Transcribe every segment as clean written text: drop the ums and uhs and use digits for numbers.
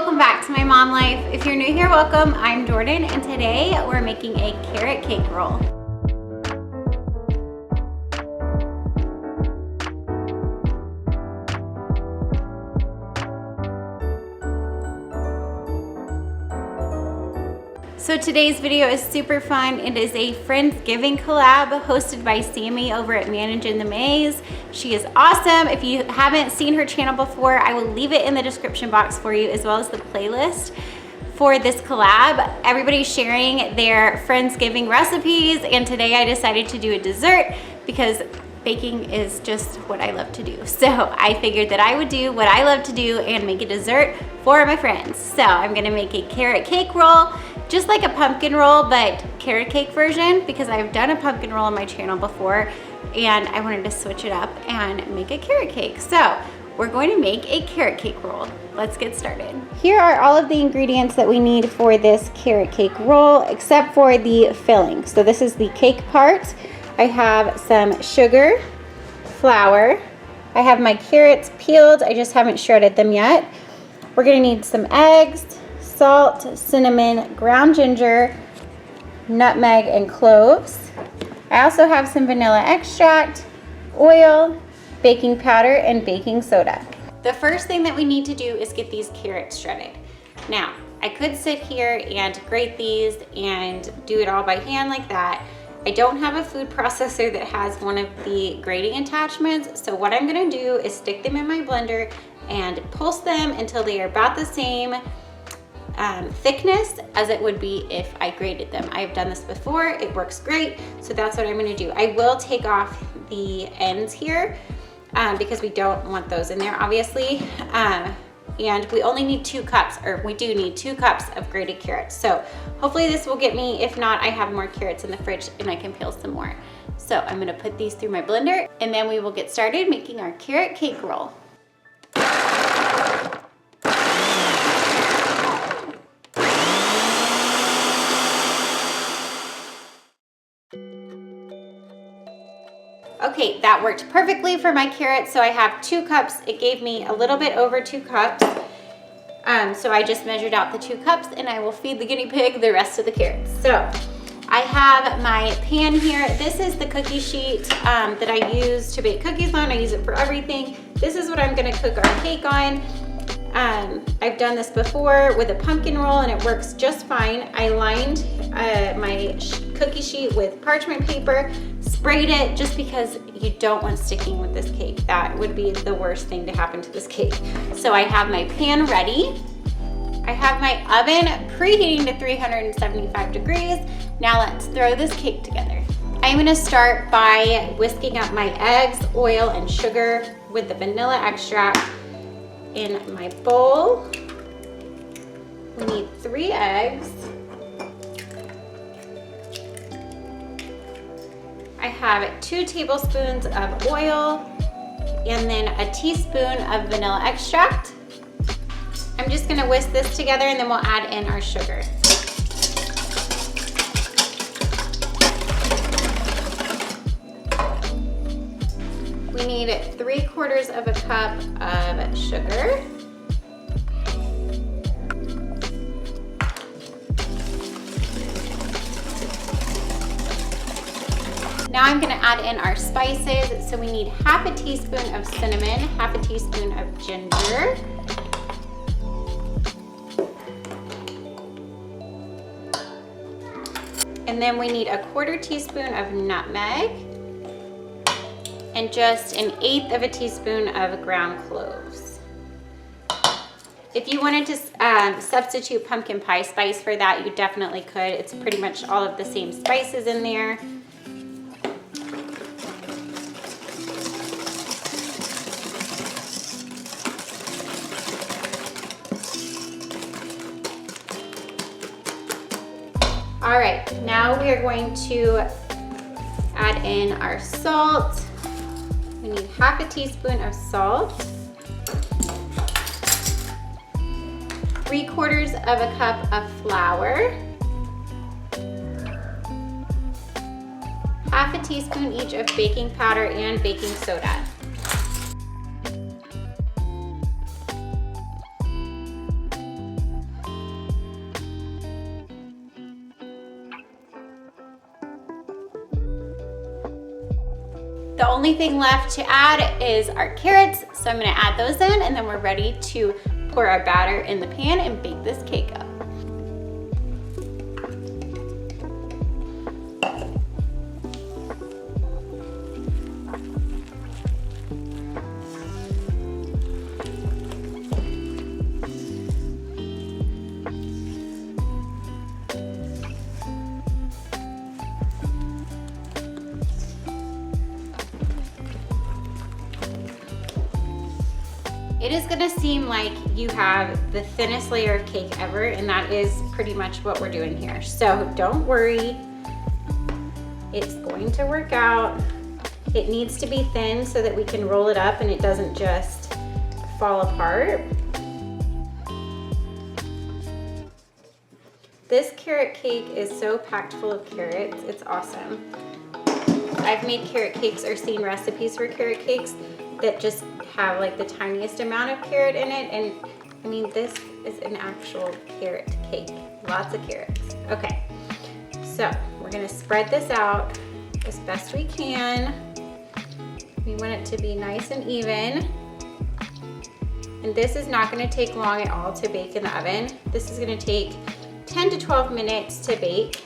welcome back to My Mom Life. If you're new here, welcome. I'm Jordan, and today we're making a carrot cake roll. So today's video is super fun. It is a Friendsgiving collab hosted by Sammi over at Managin the May. She is awesome. If you haven't seen her channel before, I will leave it in the description box for you, as well as the playlist for this collab. Everybody's sharing their Friendsgiving recipes, and today I decided to do a dessert because baking is just what I love to do. So I figured that I would do what I love to do and make a dessert for my friends. So I'm gonna make a carrot cake roll, just like a pumpkin roll, but carrot cake version, because I've done a pumpkin roll on my channel before and I wanted to switch it up and make a carrot cake. So we're going to make a carrot cake roll. Let's get started. Here are all of the ingredients that we need for this carrot cake roll, except for the filling. So this is the cake part. I have some sugar, flour. I have my carrots peeled. I just haven't shredded them yet. We're gonna need some eggs, salt, cinnamon, ground ginger, nutmeg, and cloves. I also have some vanilla extract, oil, baking powder, and baking soda. The first thing that we need to do is get these carrots shredded. Now, I could sit here and grate these and do it all by hand like that. I don't have a food processor that has one of the grating attachments, so what I'm gonna do is stick them in my blender and pulse them until they are about the same thickness as it would be if I grated them. I've done this before, it works great, so that's what I'm gonna do. I will take off the ends here because we don't want those in there, obviously. And we only need 2 cups, or we do need 2 cups of grated carrots. So hopefully this will get me. If not, I have more carrots in the fridge and I can peel some more. So I'm gonna put these through my blender and then we will get started making our carrot cake roll. Okay, that worked perfectly for my carrots. So I have 2 cups. It gave me a little bit over 2 cups. So I just measured out the 2 cups and I will feed the guinea pig the rest of the carrots. So I have my pan here. This is the cookie sheet that I use to bake cookies on. I use it for everything. This is what I'm gonna cook our cake on. I've done this before with a pumpkin roll and it works just fine. I lined my cookie sheet with parchment paper, sprayed it, just because you don't want sticking with this cake. That would be the worst thing to happen to this cake. So I have my pan ready. I have my oven preheating to 375 degrees. Now let's throw this cake together. I'm gonna start by whisking up my eggs, oil, and sugar with the vanilla extract in my bowl. We need 3 eggs. I have 2 tablespoons of oil and then a teaspoon of vanilla extract. I'm just gonna whisk this together and then we'll add in our sugar. We need 3/4 of a cup of sugar. Now I'm gonna add in our spices. So we need half a teaspoon of cinnamon, half a teaspoon of ginger, and then we need 1/4 teaspoon of nutmeg, and just 1/8 of a teaspoon of ground cloves. If you wanted to substitute pumpkin pie spice for that, you definitely could. It's pretty much all of the same spices in there. All right, now we are going to add in our salt. We need half a teaspoon of salt, 3/4 of a cup of flour, half a teaspoon each of baking powder and baking soda. The only thing left to add is our carrots. So I'm gonna add those in, and then we're ready to pour our batter in the pan and bake this cake up. It is gonna seem like you have the thinnest layer of cake ever, and that is pretty much what we're doing here. So don't worry, it's going to work out. It needs to be thin so that we can roll it up and it doesn't just fall apart. This carrot cake is so packed full of carrots, it's awesome. I've made carrot cakes or seen recipes for carrot cakes that just have like the tiniest amount of carrot in it, and I mean, this is an actual carrot cake. Lots of carrots. Okay, so we're gonna spread this out as best we can. We want it to be nice and even. And this is not gonna take long at all to bake in the oven. This is gonna take 10 to 12 minutes to bake.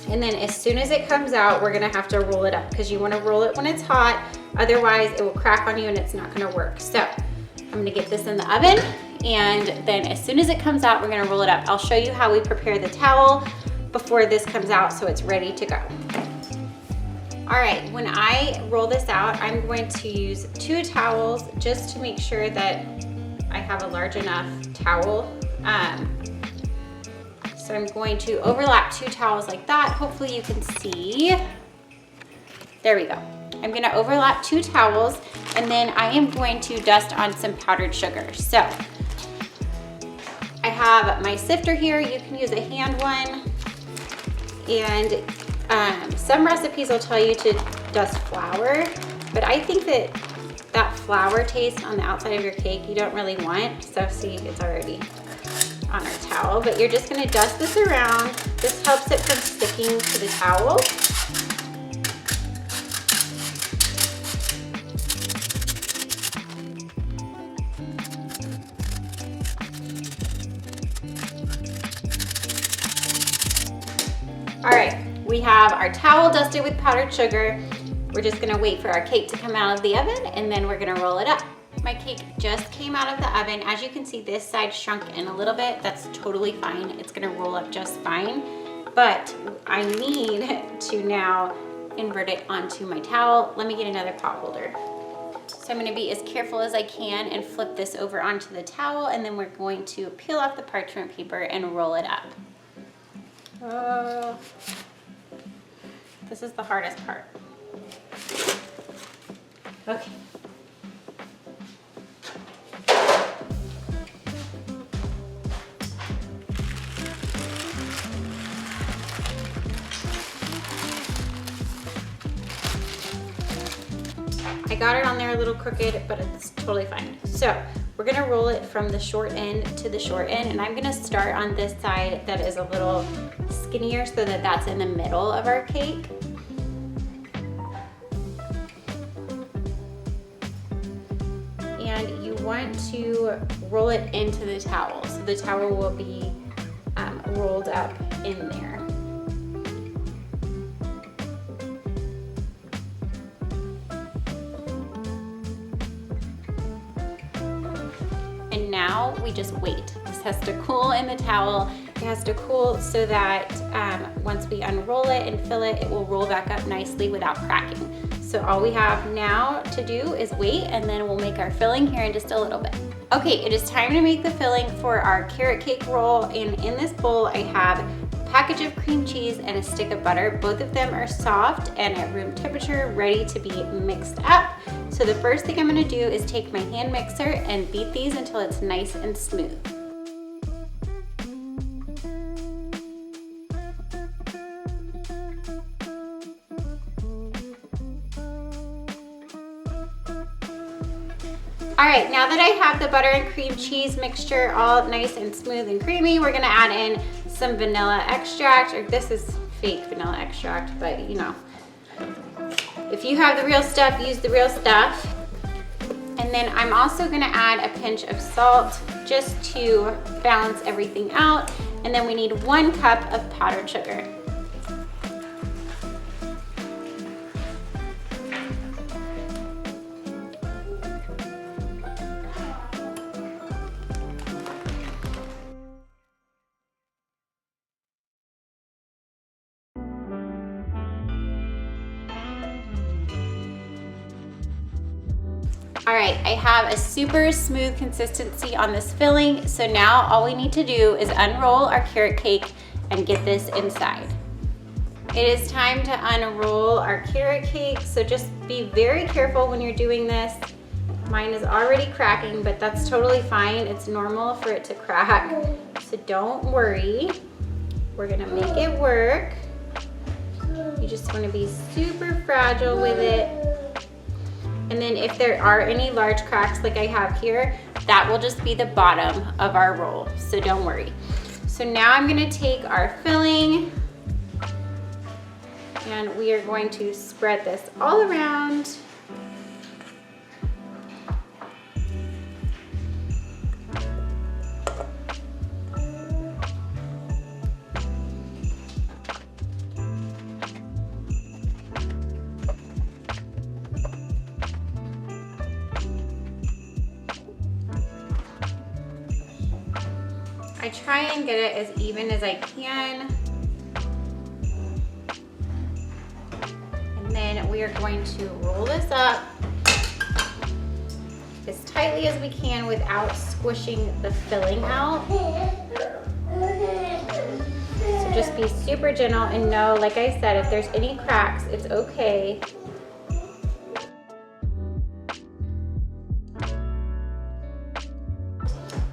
And then as soon as it comes out, we're gonna have to roll it up, because you wanna roll it when it's hot, otherwise it will crack on you and it's not gonna work. So I'm gonna get this in the oven, and then as soon as it comes out, we're gonna roll it up. I'll show you how we prepare the towel before this comes out so it's ready to go. All right, when I roll this out, I'm going to use 2 towels just to make sure that I have a large enough towel. So I'm going to overlap 2 towels like that. Hopefully you can see. There we go. I'm gonna overlap 2 towels, and then I am going to dust on some powdered sugar. So I have my sifter here. You can use a hand one. And some recipes will tell you to dust flour, but I think that flour taste on the outside of your cake you don't really want. So see, it's already on our towel, but you're just gonna dust this around. This helps it from sticking to the towel. All right, we have our towel dusted with powdered sugar. We're just gonna wait for our cake to come out of the oven, and then we're gonna roll it up. My cake just came out of the oven. As you can see, this side shrunk in a little bit. That's totally fine. It's gonna roll up just fine. But I need to now invert it onto my towel. Let me get another pot holder. So I'm gonna be as careful as I can and flip this over onto the towel, and then we're going to peel off the parchment paper and roll it up. This is the hardest part. Okay. I got it on there a little crooked, but it's totally fine. So we're gonna roll it from the short end to the short end, and I'm gonna start on this side that is a little skinnier so that that's in the middle of our cake. And you want to roll it into the towel, so the towel will be rolled up in there. And now we just wait. This has to cool in the towel. It has to cool so that once we unroll it and fill it, it will roll back up nicely without cracking. So all we have now to do is wait, and then we'll make our filling here in just a little bit. Okay, it is time to make the filling for our carrot cake roll, and in this bowl I have a package of cream cheese and a stick of butter. Both of them are soft and at room temperature, ready to be mixed up. So the first thing I'm gonna do is take my hand mixer and beat these until it's nice and smooth. All right, now that I have the butter and cream cheese mixture all nice and smooth and creamy, we're gonna add in some vanilla extract, or this is fake vanilla extract, but you know, If you have the real stuff, use the real stuff. And then I'm also gonna add a pinch of salt just to balance everything out. And then we need 1 cup of powdered sugar. All right, I have a super smooth consistency on this filling. So now all we need to do is unroll our carrot cake and get this inside. It is time to unroll our carrot cake. So just be very careful when you're doing this. Mine is already cracking, but that's totally fine. It's normal for it to crack. So don't worry. We're gonna make it work. You just wanna be super fragile with it. And then if there are any large cracks like I have here, that will just be the bottom of our roll, so don't worry. So now I'm gonna take our filling and we are going to spread this all around. I try and get it as even as I can. And then we are going to roll this up as tightly as we can without squishing the filling out. So just be super gentle and know, like I said, if there's any cracks, it's okay.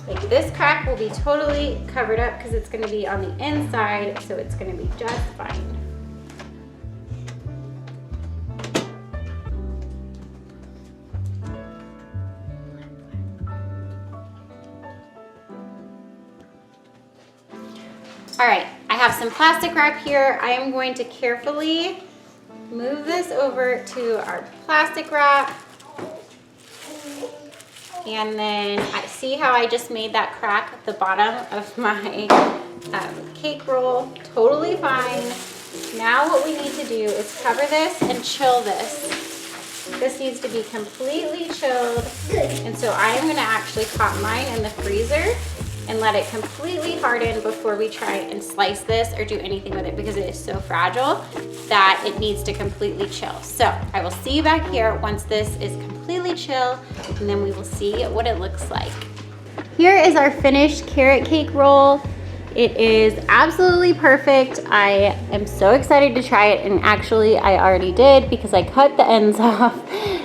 Like this crack will be totally covered up because it's going to be on the inside, so it's going to be just fine. All right, I have some plastic wrap here. I am going to carefully move this over to our plastic wrap. And then I see how I just made that crack at the bottom of my cake roll. Totally fine. Now what we need to do is cover this and chill this. This needs to be completely chilled. And so I am gonna actually pop mine in the freezer and let it completely harden before we try and slice this or do anything with it, because it is so fragile that it needs to completely chill. So I will see you back here once this is completely chill, and then we will see what it looks like. Here is our finished carrot cake roll. It is absolutely perfect. I am so excited to try it, and actually I already did because I cut the ends off.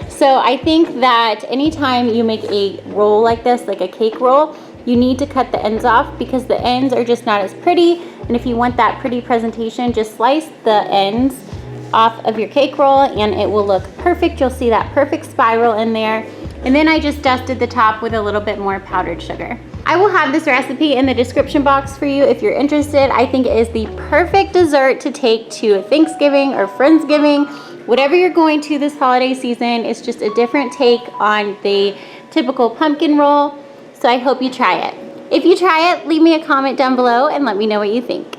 So I think that anytime you make a roll like this, like a cake roll, you need to cut the ends off because the ends are just not as pretty. And if you want that pretty presentation, just slice the ends off of your cake roll and it will look perfect. You'll see that perfect spiral in there. And then I just dusted the top with a little bit more powdered sugar. I will have this recipe in the description box for you if you're interested. I think it is the perfect dessert to take to Thanksgiving or Friendsgiving. Whatever you're going to this holiday season, it's just a different take on the typical pumpkin roll. So I hope you try it. If you try it, leave me a comment down below and let me know what you think.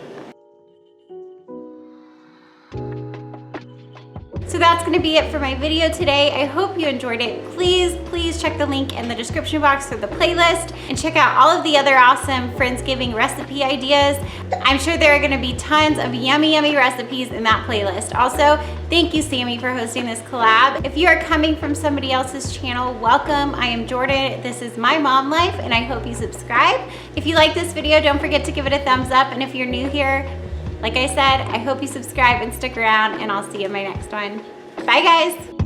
So that's gonna be it for my video today. I hope you enjoyed it. Please check the link in the description box for the playlist and check out all of the other awesome Friendsgiving recipe ideas. I'm sure there are gonna be tons of yummy recipes in that playlist. Also, thank you, Sammi, for hosting this collab. If you are coming from somebody else's channel, welcome. I am Jordan. This is My Mom Life, and I hope you subscribe. If you like this video, don't forget to give it a thumbs up. And if you're new here, like I said, I hope you subscribe and stick around, and I'll see you in my next one. Bye, guys.